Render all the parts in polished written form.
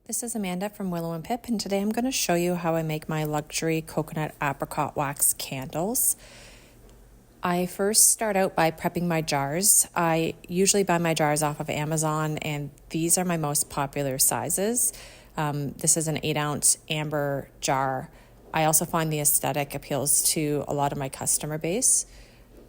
This is Amanda from Willow and Pip, and today I'm going to show you how I make my luxury coconut apricot wax candles. I first start out by prepping my jars. I usually buy my jars off of Amazon, and these are my most popular sizes. This is an 8-ounce amber jar. I also find the aesthetic appeals to a lot of my customer base.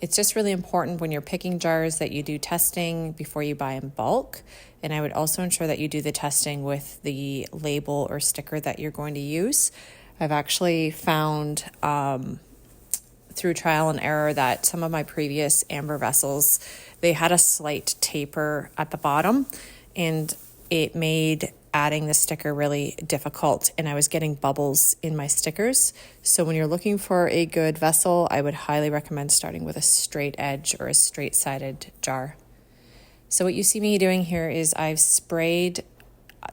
It's just really important when you're picking jars that you do testing before you buy in bulk. And I would also ensure that you do the testing with the label or sticker that you're going to use. I've actually found through trial and error that some of my previous amber vessels, they had a slight taper at the bottom, and it made adding the sticker really difficult, and I was getting bubbles in my stickers. So when you're looking for a good vessel, I would highly recommend starting with a straight edge or a straight-sided jar. So what you see me doing here is I've sprayed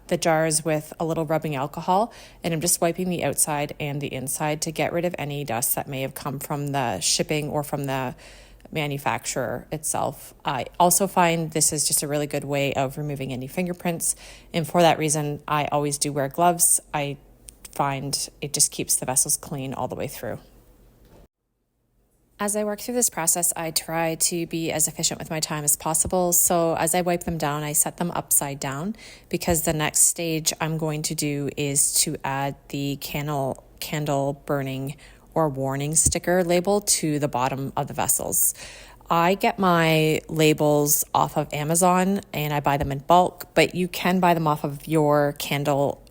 the jars with a little rubbing alcohol, and I'm just wiping the outside and the inside to get rid of any dust that may have come from the shipping or from the manufacturer itself. I also find this is just a really good way of removing any fingerprints, and for that reason I always do wear gloves. I find it just keeps the vessels clean all the way through. As I work through this process, I try to be as efficient with my time as possible. So as I wipe them down, I set them upside down, because the next stage I'm going to do is to add the candle burning or warning sticker label to the bottom of the vessels. I get my labels off of Amazon and I buy them in bulk, but you can buy them off of your candle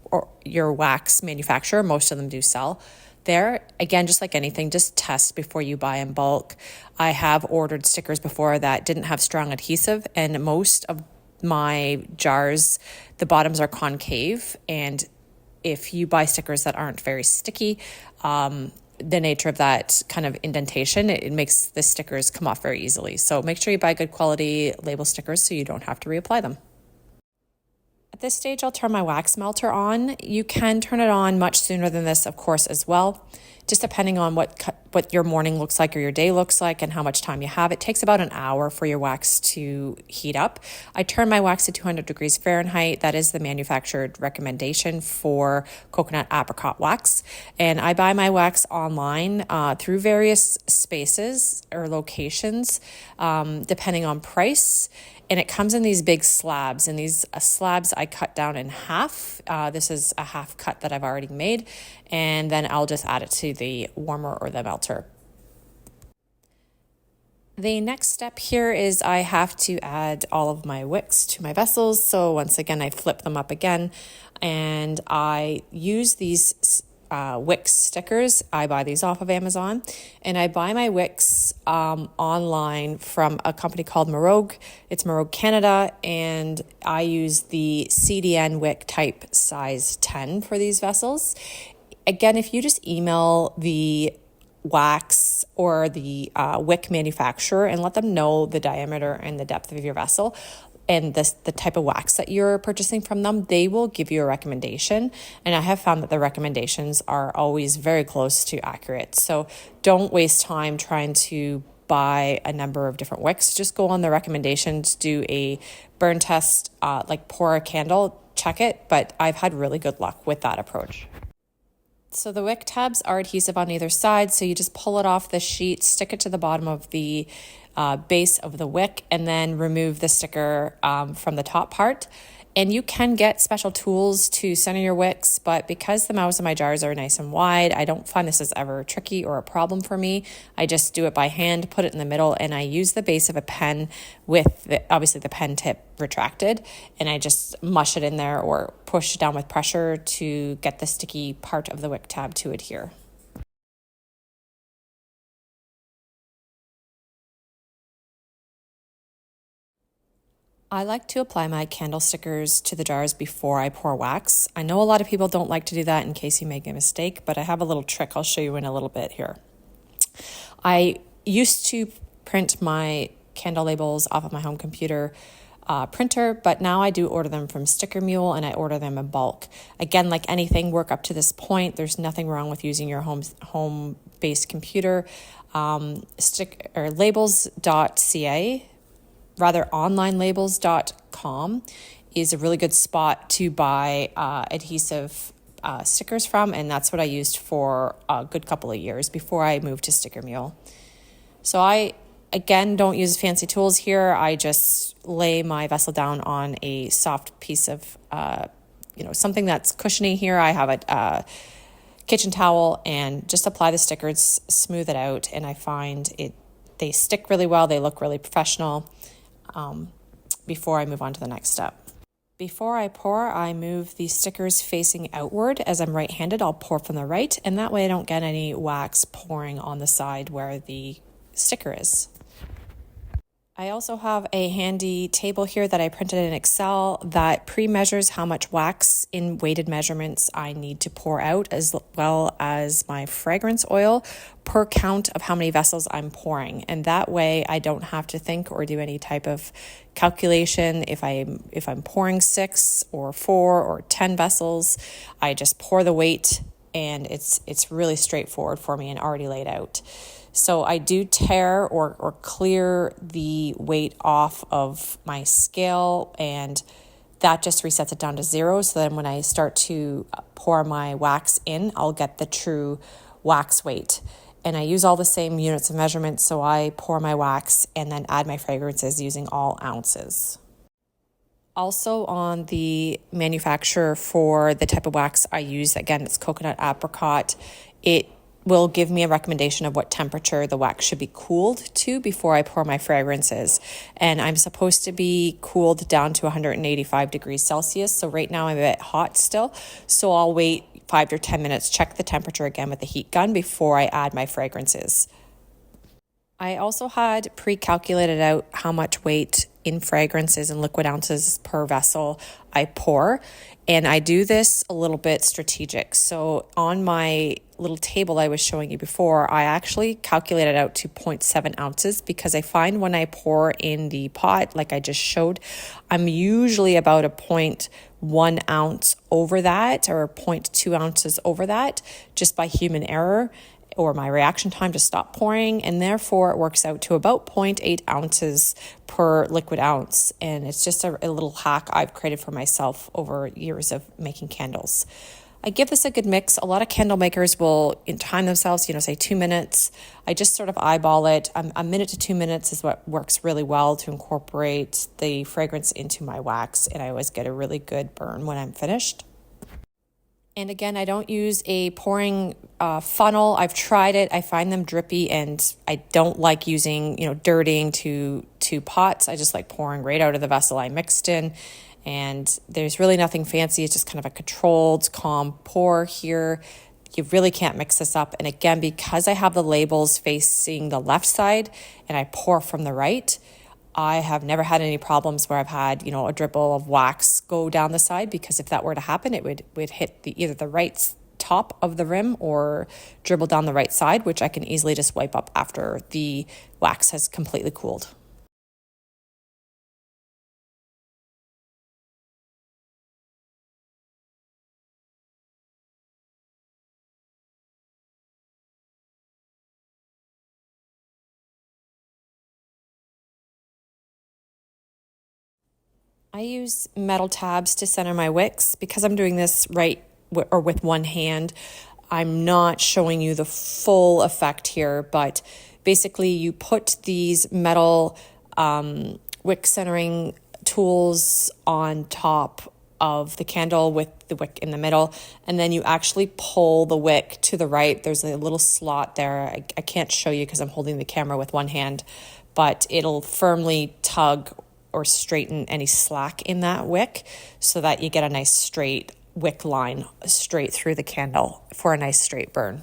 or your wax manufacturer. Most of them do sell there. Again, just like anything, just test before you buy in bulk. I have ordered stickers before that didn't have strong adhesive, and most of my jars, the bottoms are concave, and if you buy stickers that aren't very sticky, the nature of that kind of indentation, it makes the stickers come off very easily. So make sure you buy good quality label stickers so you don't have to reapply them. At this stage, I'll turn my wax melter on. You can turn it on much sooner than this, of course, as well, just depending on what your morning looks like or your day looks like and how much time you have. It takes about an hour for your wax to heat up. I turn my wax to 200 degrees Fahrenheit. That is the manufactured recommendation for coconut apricot wax. And I buy my wax online through various spaces or locations, depending on price. And it comes in these big slabs, and these slabs I cut down in half. This is a half cut that I've already made, and then I'll just add it to the warmer or the melter. The next step here is I have to add all of my wicks to my vessels. So once again, I flip them up again, and I use these Wicks stickers. I buy these off of Amazon, and I buy my wicks online from a company called Marogue. It's Marogue Canada, and I use the CDN wick type size 10 for these vessels. Again, if you just email the wax or the wick manufacturer and let them know the diameter and the depth of your vessel and the type of wax that you're purchasing from them, they will give you a recommendation. And I have found that the recommendations are always very close to accurate. So don't waste time trying to buy a number of different wicks. Just go on the recommendations, do a burn test, like pour a candle, check it. But I've had really good luck with that approach. So the wick tabs are adhesive on either side, so you just pull it off the sheet, stick it to the bottom of the base of the wick, and then remove the sticker from the top part. And you can get special tools to center your wicks, but because the mouths of my jars are nice and wide, I don't find this is ever tricky or a problem for me. I just do it by hand, put it in the middle, and I use the base of a pen with obviously the pen tip retracted, and I just mush it in there or push down with pressure to get the sticky part of the wick tab to adhere. I like to apply my candle stickers to the jars before I pour wax. I know a lot of people don't like to do that in case you make a mistake, but I have a little trick I'll show you in a little bit here. I used to print my candle labels off of my home computer printer, but now I do order them from Sticker Mule, and I order them in bulk. Again, like anything, work up to this point. There's nothing wrong with using your home-based computer. Labels.ca, rather onlinelabels.com is a really good spot to buy adhesive stickers from, and that's what I used for a good couple of years before I moved to Sticker Mule. So I, again, don't use fancy tools here. I just lay my vessel down on a soft piece of, something that's cushiony here. I have a kitchen towel and just apply the stickers, smooth it out, and I find they stick really well. They look really professional before I move on to the next step. Before I pour, I move the stickers facing outward. As I'm right-handed, I'll pour from the right, and that way I don't get any wax pouring on the side where the sticker is. I also have a handy table here that I printed in Excel that pre-measures how much wax in weighted measurements I need to pour out, as well as my fragrance oil per count of how many vessels I'm pouring. And that way I don't have to think or do any type of calculation. If I'm pouring 6 or 4 or 10 vessels, I just pour the weight, and it's really straightforward for me and already laid out. So I do tear or clear the weight off of my scale, and that just resets it down to 0. So then when I start to pour my wax in, I'll get the true wax weight. And I use all the same units of measurement, so I pour my wax and then add my fragrances using all ounces. Also on the manufacturer for the type of wax I use, again, it's coconut apricot. It will give me a recommendation of what temperature the wax should be cooled to before I pour my fragrances. And I'm supposed to be cooled down to 185 degrees Celsius. So right now I'm a bit hot still. So I'll wait 5 to 10 minutes, check the temperature again with the heat gun before I add my fragrances. I also had pre-calculated out how much weight in fragrances and liquid ounces per vessel I pour. And I do this a little bit strategic. So on my little table I was showing you before, I actually calculated out to 0.7 ounces because I find when I pour in the pot, like I just showed, I'm usually about a 0.1 ounce over that or 0.2 ounces over that just by human error or my reaction time to stop pouring, and therefore it works out to about 0.8 ounces per liquid ounce. And it's just a little hack I've created for myself over years of making candles. I give this a good mix. A lot of candle makers will time themselves, say 2 minutes. I just sort of eyeball it. A minute to 2 minutes is what works really well to incorporate the fragrance into my wax, and I always get a really good burn when I'm finished. And again, I don't use a pouring funnel. I've tried it. I find them drippy, and I don't like using, dirtying to pots. I just like pouring right out of the vessel I mixed in. And there's really nothing fancy. It's just kind of a controlled, calm pour here. You really can't mix this up. And again, because I have the labels facing the left side and I pour from the right, I have never had any problems where I've had, a dribble of wax go down the side, because if that were to happen, it would hit either the right top of the rim or dribble down the right side, which I can easily just wipe up after the wax has completely cooled. I use metal tabs to center my wicks because I'm doing this with one hand. I'm not showing you the full effect here, but basically you put these metal wick centering tools on top of the candle with the wick in the middle, and then you actually pull the wick to the right. There's a little slot there. I can't show you because I'm holding the camera with one hand, but it'll firmly tug or straighten any slack in that wick so that you get a nice straight wick line straight through the candle for a nice straight burn.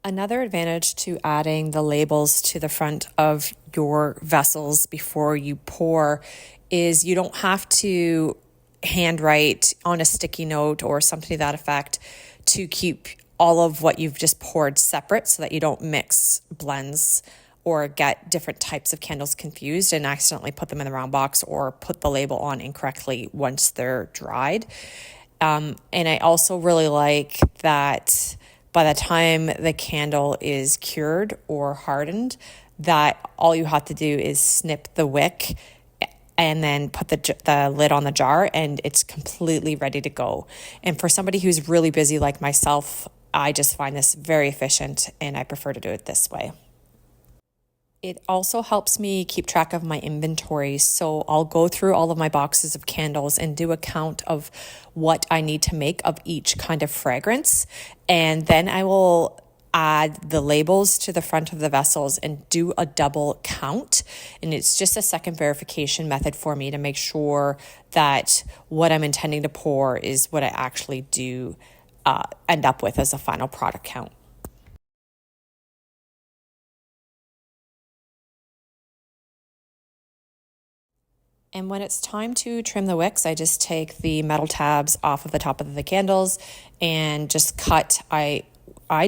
Another advantage to adding the labels to the front of your vessels before you pour is you don't have to handwrite on a sticky note or something to that effect to keep all of what you've just poured separate so that you don't mix blends or get different types of candles confused and accidentally put them in the wrong box or put the label on incorrectly once they're dried. And I also really like that by the time the candle is cured or hardened, that all you have to do is snip the wick and then put the lid on the jar, and it's completely ready to go. And for somebody who's really busy like myself, I just find this very efficient, and I prefer to do it this way. It also helps me keep track of my inventory. So I'll go through all of my boxes of candles and do a count of what I need to make of each kind of fragrance. And then I will add the labels to the front of the vessels and do a double count. And it's just a second verification method for me to make sure that what I'm intending to pour is what I actually do end up with as a final product count. And when it's time to trim the wicks, I just take the metal tabs off of the top of the candles and just cut. I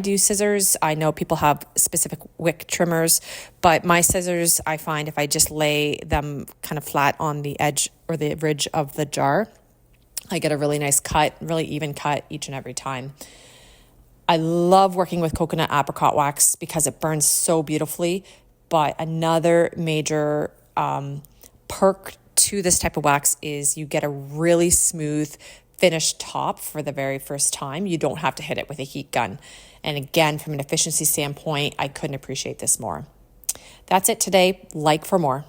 do scissors. I know people have specific wick trimmers, but my scissors, I find if I just lay them kind of flat on the edge or the ridge of the jar, I get a really nice cut, really even cut each and every time. I love working with coconut apricot wax because it burns so beautifully, but another major perk to this type of wax is you get a really smooth finished top for the very first time. You don't have to hit it with a heat gun. And again, from an efficiency standpoint, I couldn't appreciate this more. That's it today. Like for more.